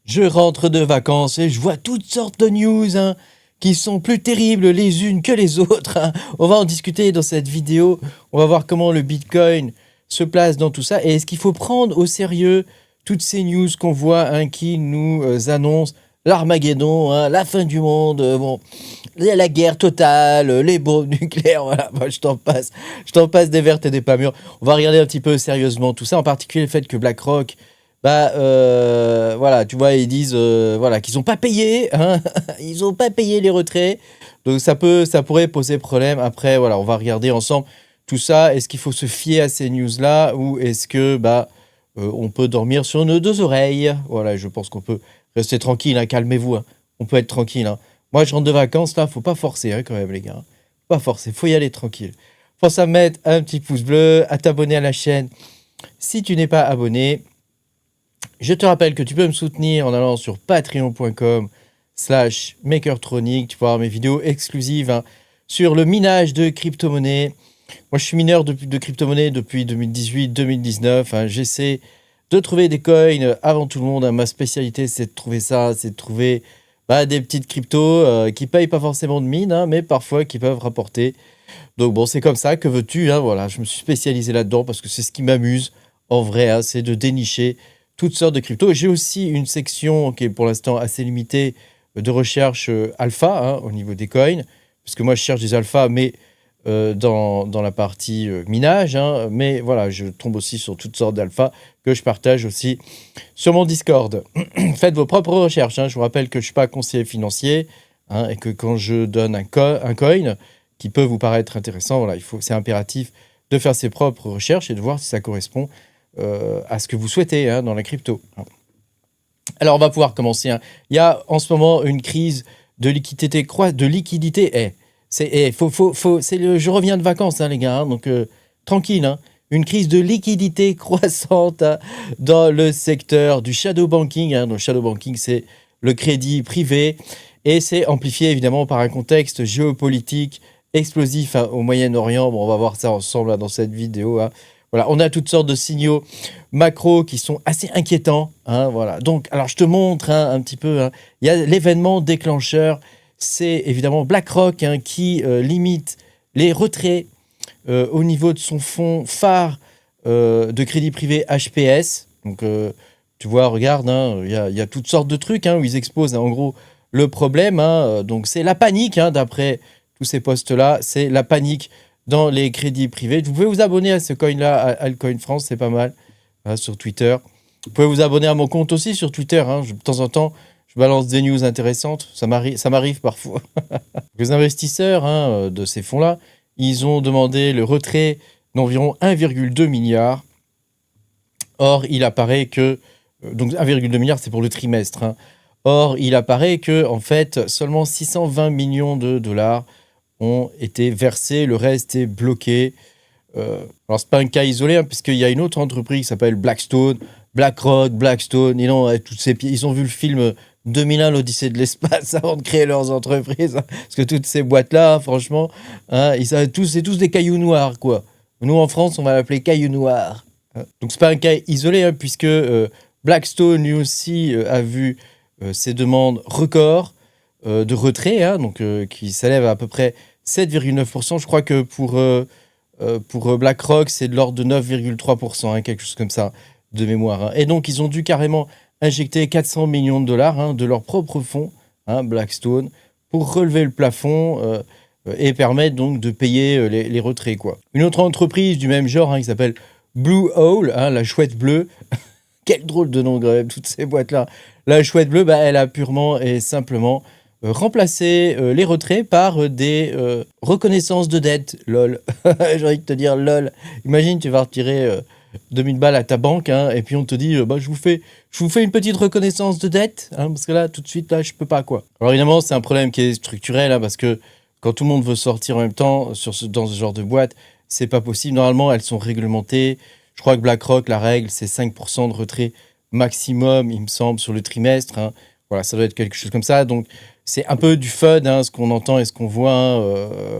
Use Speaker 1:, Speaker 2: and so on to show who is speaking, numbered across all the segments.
Speaker 1: Je rentre de vacances et je vois toutes sortes de news qui sont plus terribles les unes que les autres. On va en discuter dans cette vidéo. On va voir comment le Bitcoin se place dans tout ça. Et est-ce qu'il faut prendre au sérieux toutes ces news qu'on voit qui nous annoncent l'Armageddon, la fin du monde, la guerre totale, les bombes nucléaires, voilà, je t'en passe des vertes et des pas mûres. On va regarder un petit peu sérieusement tout ça, en particulier le fait que BlackRock, voilà, tu vois, ils disent voilà, qu'ils n'ont pas payé, ils n'ont pas payé les retraits, donc ça pourrait poser problème. Après, voilà, on va regarder ensemble tout ça. Est-ce qu'il faut se fier à ces news-là ou est-ce que on peut dormir sur nos deux oreilles? Voilà, je pense qu'on peut rester tranquille, calmez-vous, on peut être tranquille. Moi, je rentre de vacances, là, faut pas forcer quand même, les gars. Faut pas forcer, faut y aller tranquille. Pense à mettre un petit pouce bleu, à t'abonner à la chaîne si tu n'es pas abonné. Je te rappelle que tu peux me soutenir en allant sur patreon.com/makertronic. Tu peux avoir mes vidéos exclusives sur le minage de crypto-monnaies. Moi, je suis mineur de crypto-monnaies depuis 2018-2019. J'essaie de trouver des coins avant tout le monde. Ma spécialité, c'est de trouver ça, c'est de trouver des petites cryptos qui ne payent pas forcément de mine, mais parfois qui peuvent rapporter. Donc bon, c'est comme ça, que veux-tu, voilà, je me suis spécialisé là-dedans parce que c'est ce qui m'amuse en vrai, c'est de dénicher toutes sortes de cryptos. J'ai aussi une section qui est pour l'instant assez limitée de recherche alpha au niveau des coins, parce que moi je cherche des alphas, mais dans la partie minage, mais voilà, je tombe aussi sur toutes sortes d'alphas que je partage aussi sur mon Discord. Faites vos propres recherches, je vous rappelle que je ne suis pas conseiller financier, et que quand je donne un coin qui peut vous paraître intéressant, voilà, c'est impératif de faire ses propres recherches et de voir si ça correspond à ce que vous souhaitez dans la crypto. Alors, on va pouvoir commencer. Il y a en ce moment une crise de liquidité. Je reviens de vacances, les gars, donc tranquille. Une crise de liquidité croissante dans le secteur du shadow banking. Donc, le shadow banking, c'est le crédit privé. Et c'est amplifié, évidemment, par un contexte géopolitique explosif au Moyen-Orient. Bon, on va voir ça ensemble dans cette vidéo. Voilà, on a toutes sortes de signaux macro qui sont assez inquiétants. Voilà. Donc, alors, je te montre un petit peu. Il y a l'événement déclencheur. C'est évidemment BlackRock qui limite les retraits au niveau de son fonds phare de crédit privé HPS. Donc, tu vois, regarde, il y a toutes sortes de trucs où ils exposent en gros le problème. Donc, c'est la panique, d'après tous ces posts-là. C'est la panique dans les crédits privés. Vous pouvez vous abonner à ce coin-là, à Altcoin France, c'est pas mal, sur Twitter. Vous pouvez vous abonner à mon compte aussi sur Twitter. De temps en temps, je balance des news intéressantes. Ça m'arrive parfois. Les investisseurs de ces fonds-là, ils ont demandé le retrait d'environ 1,2 milliard. Or, il apparaît que... donc 1,2 milliard, c'est pour le trimestre. Or, il apparaît que, en fait, seulement 620 millions de dollars ont été versés, le reste est bloqué. Alors, c'est pas un cas isolé, puisqu'il y a une autre entreprise qui s'appelle Blackstone, BlackRock, Blackstone, ils ont vu le film 2001, l'Odyssée de l'espace avant de créer leurs entreprises. Parce que toutes ces boîtes-là, franchement, c'est tous des cailloux noirs, quoi. Nous, en France, on va l'appeler cailloux noirs. Donc, c'est pas un cas isolé, puisque Blackstone, lui aussi, a vu ses demandes records de retrait, donc qui s'élèvent à peu près 7,9%. Je crois que pour BlackRock, c'est de l'ordre de 9,3%, quelque chose comme ça, de mémoire. Et donc, ils ont dû carrément injecter 400 millions de dollars de leur propre fonds, Blackstone, pour relever le plafond et permettre donc de payer les retraits, quoi. Une autre entreprise du même genre qui s'appelle Blue Owl, la chouette bleue. Quel drôle de nom, quand même, toutes ces boîtes-là. La chouette bleue, elle a purement et simplement remplacé les retraits par des reconnaissances de dette. Lol. J'ai envie de te dire lol. Imagine, tu vas retirer 2000 balles à ta banque et puis on te dit je vous fais une petite reconnaissance de dette parce que là, tout de suite, là, je peux pas, quoi. Alors évidemment, c'est un problème qui est structurel parce que quand tout le monde veut sortir en même temps dans ce genre de boîte, c'est pas possible. Normalement, elles sont réglementées. Je crois que BlackRock, la règle, c'est 5% de retrait maximum, il me semble, sur le trimestre. Voilà, ça doit être quelque chose comme ça. Donc, c'est un peu du FUD, ce qu'on entend et ce qu'on voit.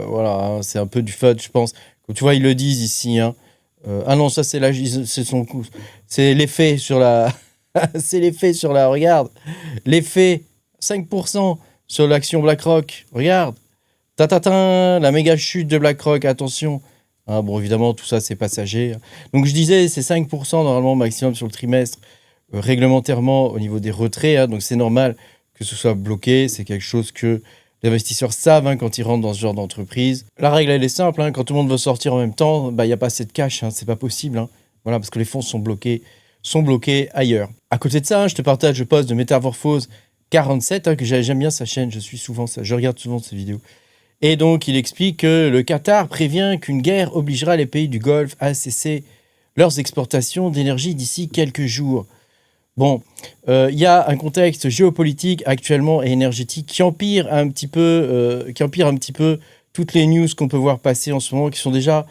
Speaker 1: Voilà, c'est un peu du FUD, je pense. Comme tu vois, ils le disent ici. Ah non, ça, c'est l'effet sur la... C'est l'effet sur la... Regarde, l'effet 5% sur l'action BlackRock. Regarde. Tatatin, la méga chute de BlackRock, attention. Hein, bon, évidemment, tout ça, c'est passager. Donc, je disais, c'est 5% normalement maximum sur le trimestre, réglementairement au niveau des retraits. Hein, donc, c'est normal que ce soit bloqué. C'est quelque chose que les investisseurs savent hein, quand ils rentrent dans ce genre d'entreprise. La règle, elle est simple. Hein, quand tout le monde veut sortir en même temps, il n'y a pas assez de cash. Hein, c'est pas possible. Hein, voilà, parce que les fonds sont bloqués ailleurs. À côté de ça, hein, je te partage le post de Métamorphose 47, hein, que j'aime bien sa chaîne. Je regarde souvent ses vidéos. Et donc, il explique que le Qatar prévient qu'une guerre obligera les pays du Golfe à cesser leurs exportations d'énergie d'ici quelques jours. Bon, y a un contexte géopolitique actuellement et énergétique qui empire un petit peu toutes les news qu'on peut voir passer en ce moment, qui sont déjà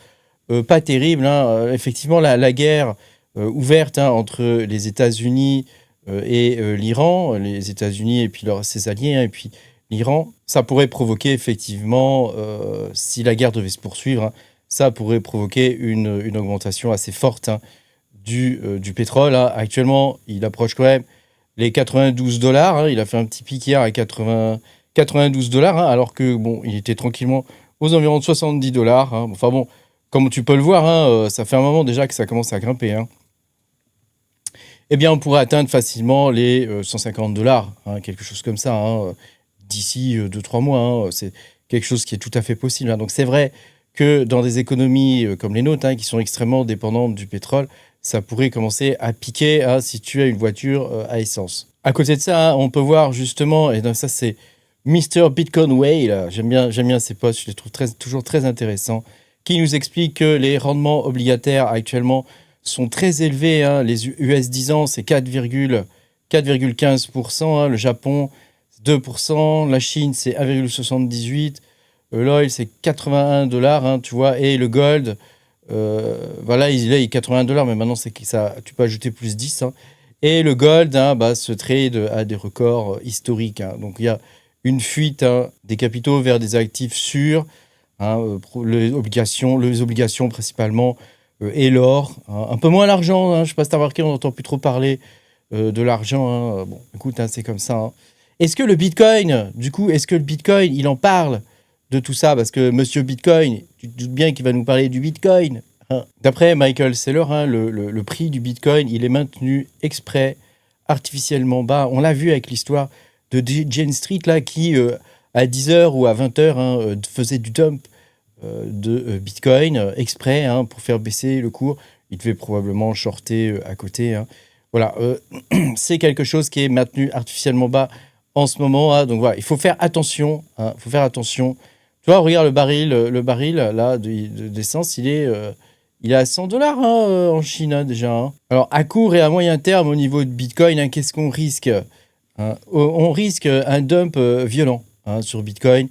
Speaker 1: pas terribles. Hein. Effectivement, la guerre ouverte hein, entre les États-Unis et l'Iran, les États-Unis et puis ses alliés, hein, et puis l'Iran, ça pourrait provoquer effectivement, si la guerre devait se poursuivre, hein, ça pourrait provoquer une augmentation assez forte hein, du pétrole. Hein. Actuellement, il approche quand même les 92 dollars. Hein. Il a fait un petit pic hier à 92 dollars, hein, alors que bon, il était tranquillement aux environs de 70 dollars. Hein. Enfin bon, comme tu peux le voir, hein, ça fait un moment déjà que ça commence à grimper. Hein. Eh bien, on pourrait atteindre facilement les 150 dollars, hein, quelque chose comme ça. Hein, d'ici 2-3 mois. Hein, c'est quelque chose qui est tout à fait possible. Hein. Donc c'est vrai que dans des économies comme les nôtres, hein, qui sont extrêmement dépendantes du pétrole, ça pourrait commencer à piquer hein, si tu as une voiture à essence. À côté de ça, hein, on peut voir justement, et donc ça c'est Mr. Bitcoin Way, j'aime bien ses posts, je les trouve toujours très intéressants, qui nous explique que les rendements obligataires actuellement sont très élevés. Hein. Les US 10 ans, c'est 4,15%. Hein. Le Japon, 2%, la Chine c'est 1,78, l'oil c'est 81 dollars, hein, tu vois, et le gold, voilà, il est 81 dollars, mais maintenant c'est ça, tu peux ajouter plus 10, hein, et le gold hein, se trade à des records historiques. Hein, donc il y a une fuite hein, des capitaux vers des actifs sûrs, hein, les obligations principalement, et l'or, hein, un peu moins l'argent, hein, je ne sais pas si tu as remarqué, on n'entend plus trop parler de l'argent. Hein, bon, écoute, hein, c'est comme ça. Hein. Est-ce que le Bitcoin, il en parle de tout ça? Parce que Monsieur Bitcoin, tu te doutes bien qu'il va nous parler du Bitcoin. Hein. D'après Michael Saylor, hein, le prix du Bitcoin, il est maintenu exprès, artificiellement bas. On l'a vu avec l'histoire de Jane Street, là, qui, à 10h ou à 20h, hein, faisait du dump de Bitcoin exprès hein, pour faire baisser le cours. Il devait probablement shorter à côté. Hein. Voilà, c'est quelque chose qui est maintenu artificiellement bas en ce moment, hein, donc voilà, il faut faire attention. Hein, faut faire attention. Tu vois, regarde le baril là d'essence, il est à 100 dollars hein, en Chine hein, déjà. Hein. Alors à court et à moyen terme au niveau de Bitcoin, hein, qu'est-ce qu'on risque hein. On risque un dump violent hein, sur Bitcoin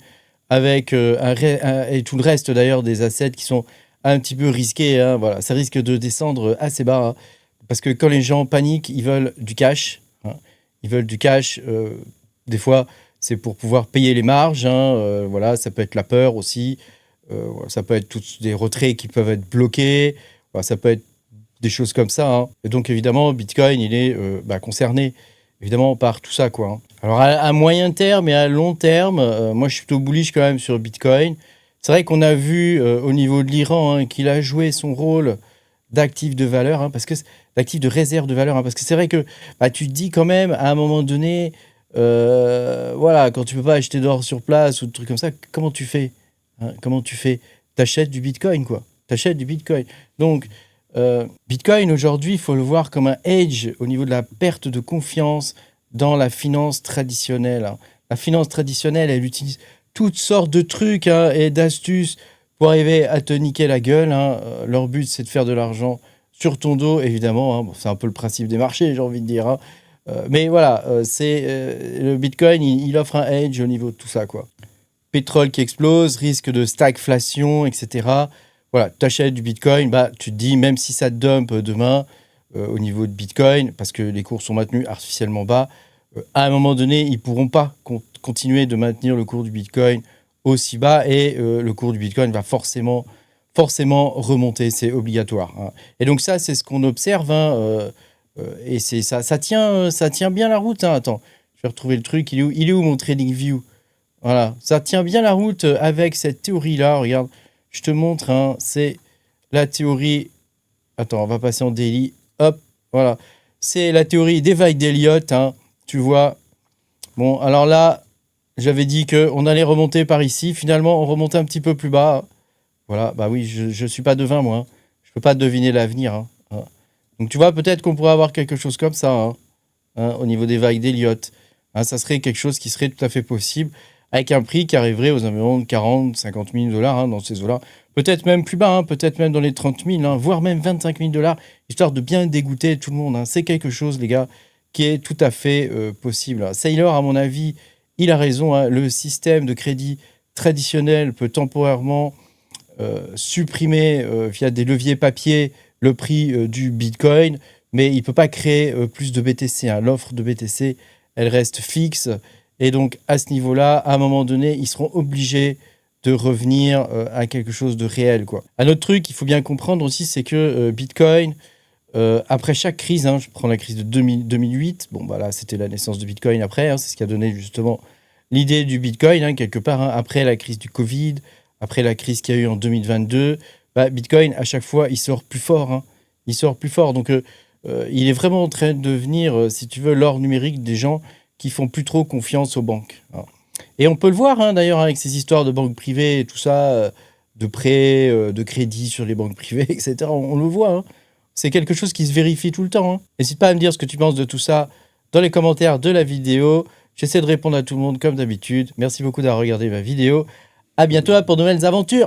Speaker 1: avec et tout le reste d'ailleurs des assets qui sont un petit peu risqués. Hein, voilà, ça risque de descendre assez bas hein, parce que quand les gens paniquent, ils veulent du cash. Hein, ils veulent du cash. Des fois, c'est pour pouvoir payer les marges. Hein, voilà, ça peut être la peur aussi. Voilà, ça peut être tous des retraits qui peuvent être bloqués. Voilà, ça peut être des choses comme ça. Hein. Et donc, évidemment, Bitcoin, il est concerné évidemment par tout ça. Quoi, hein. Alors, à moyen terme et à long terme, moi, je suis plutôt bullish quand même sur Bitcoin. C'est vrai qu'on a vu au niveau de l'Iran hein, qu'il a joué son rôle d'actif de valeur, hein, parce que d'actif de réserve de valeur. Hein, parce que c'est vrai que tu te dis quand même, à un moment donné... voilà, quand tu peux pas acheter d'or sur place ou des trucs comme ça, comment tu fais hein? Comment tu fais? T'achètes du Bitcoin, quoi. T'achètes du Bitcoin. Donc, Bitcoin, aujourd'hui, il faut le voir comme un hedge au niveau de la perte de confiance dans la finance traditionnelle. Hein. La finance traditionnelle, elle utilise toutes sortes de trucs hein, et d'astuces pour arriver à te niquer la gueule. Hein. Leur but, c'est de faire de l'argent sur ton dos, évidemment. Hein. Bon, c'est un peu le principe des marchés, j'ai envie de dire. Hein. Mais voilà, le Bitcoin, il offre un edge au niveau de tout ça, quoi. Pétrole qui explose, risque de stagflation, etc. Voilà, tu achètes du Bitcoin, tu te dis, même si ça dump demain au niveau de Bitcoin, parce que les cours sont maintenus artificiellement bas, à un moment donné, ils ne pourront pas continuer de maintenir le cours du Bitcoin aussi bas et le cours du Bitcoin va forcément remonter, c'est obligatoire. Hein. Et donc ça, c'est ce qu'on observe, hein, Et ça tient bien la route, hein. Attends, je vais retrouver le truc. Il est où mon TradingView? Voilà, ça tient bien la route avec cette théorie-là. Regarde, je te montre, hein, c'est la théorie. Attends, on va passer en daily. Hop, voilà. C'est la théorie des vagues d'Elliott, hein, tu vois. Bon, alors là, j'avais dit qu'on allait remonter par ici. Finalement, on remonte un petit peu plus bas. Voilà, bah oui, je suis pas devin, moi, hein. Je peux pas deviner l'avenir, hein. Hein. Donc tu vois, peut-être qu'on pourrait avoir quelque chose comme ça, hein, hein, au niveau des vagues d'Elliott. Hein, ça serait quelque chose qui serait tout à fait possible, avec un prix qui arriverait aux environs de 40, 50 000 dollars, hein, dans ces eaux-là. Peut-être même plus bas, hein, peut-être même dans les 30 000, hein, voire même 25 000 dollars, histoire de bien dégoûter tout le monde, hein. C'est quelque chose, les gars, qui est tout à fait possible. Saylor, à mon avis, il a raison, hein. Le système de crédit traditionnel peut temporairement supprimer via des leviers papier le prix du Bitcoin, mais il ne peut pas créer plus de BTC, hein. L'offre de BTC, elle reste fixe. Et donc, à ce niveau-là, à un moment donné, ils seront obligés de revenir à quelque chose de réel, quoi. Un autre truc qu'il faut bien comprendre aussi, c'est que Bitcoin, après chaque crise, hein, je prends la crise de 2008, bon, bah là, c'était la naissance de Bitcoin après, hein, c'est ce qui a donné justement l'idée du Bitcoin, hein, quelque part, hein, après la crise du Covid, après la crise qu'il y a eu en 2022, bah, Bitcoin, à chaque fois, il sort plus fort, hein. Il sort plus fort. Donc, il est vraiment en train de devenir, si tu veux, l'or numérique des gens qui font plus trop confiance aux banques, hein. Et on peut le voir, hein, d'ailleurs, avec ces histoires de banques privées et tout ça, de prêts, de crédits sur les banques privées, etc. On le voit, hein. C'est quelque chose qui se vérifie tout le temps, hein. N'hésite pas à me dire ce que tu penses de tout ça dans les commentaires de la vidéo. J'essaie de répondre à tout le monde comme d'habitude. Merci beaucoup d'avoir regardé ma vidéo. À bientôt pour de nouvelles aventures.